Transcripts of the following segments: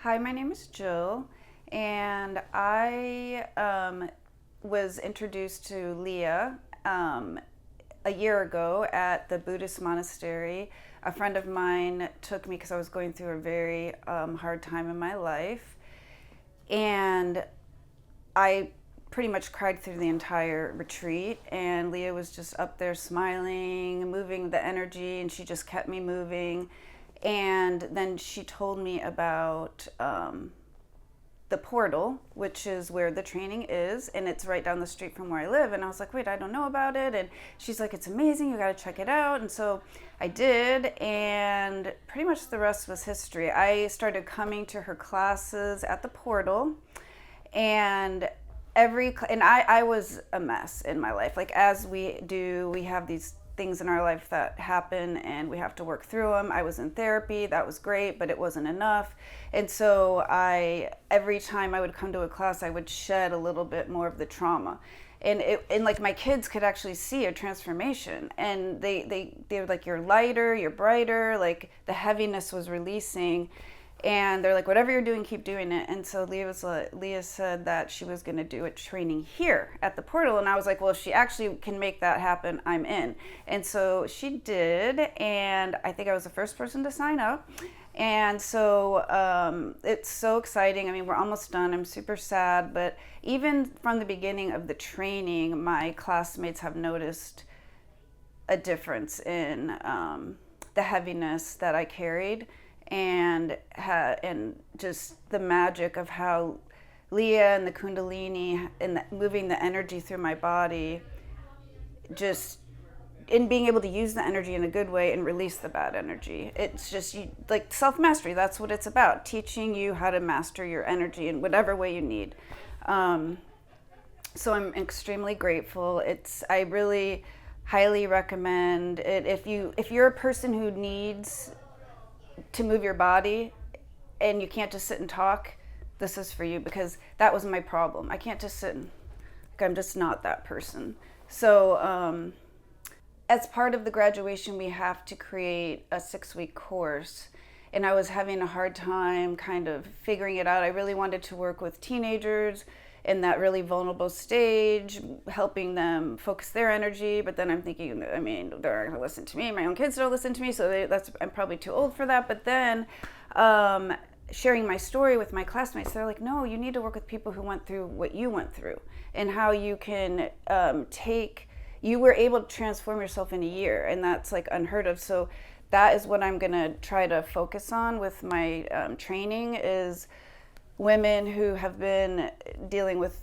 Hi, my name is Jill, and I was introduced to Liya a year ago at the Buddhist monastery. A friend of mine took me because I was going through a very hard time in my life, and I pretty much cried through the entire retreat, and Liya was just up there smiling, moving the energy, and she just kept me moving. And then she told me about the Portal, which is where the training is, and it's right down the street from where I live. And I was like, wait, I don't know about it. And she's like, it's amazing, you gotta check it out. And so I did, and pretty much the rest was history. I started coming to her classes at the Portal, and I was a mess in my life. Like, as we do, we have these things in our life that happen and we have to work through them. I was in therapy, that was great, but it wasn't enough. And so every time I would come to a class, I would shed a little bit more of the trauma. And like my kids could actually see a transformation, and they were like, you're lighter, you're brighter, like the heaviness was releasing. And they're like, whatever you're doing, keep doing it. And so Liya said that she was going to do a training here at the Portal. And I was like, well, if she actually can make that happen, I'm in. And so she did. And I think I was the first person to sign up. And so it's so exciting. I mean, we're almost done. I'm super sad. But even from the beginning of the training, my classmates have noticed a difference in the heaviness that I carried. And just the magic of how Liya and the Kundalini and moving the energy through my body, just in being able to use the energy in a good way and release the bad energy. It's just like self-mastery. That's what it's about, teaching you how to master your energy in whatever way you need. So I'm extremely grateful. I really highly recommend it if you're a person who needs to move your body and you can't just sit and talk. This is for you, because that was my problem. I can't just sit and, I'm just not that person. So as part of the graduation, we have to create a 6-week course, and I was having a hard time kind of figuring it out. I really wanted to work with teenagers in that really vulnerable stage, helping them focus their energy. But then I'm thinking, I mean, they're not going to listen to me. My own kids don't listen to me, so I'm probably too old for that. But then sharing my story with my classmates, they're like, no, you need to work with people who went through what you went through, and how you can you were able to transform yourself in a year, and that's like unheard of. So that is what I'm going to try to focus on with my training, is women who have been living with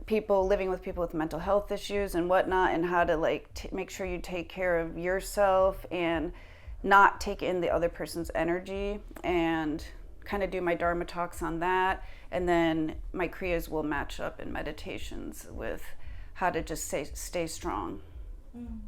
people with mental health issues and whatnot, and how to make sure you take care of yourself and not take in the other person's energy, and kind of do my Dharma talks on that. And then my Kriyas will match up in meditations with how to just stay strong. Mm.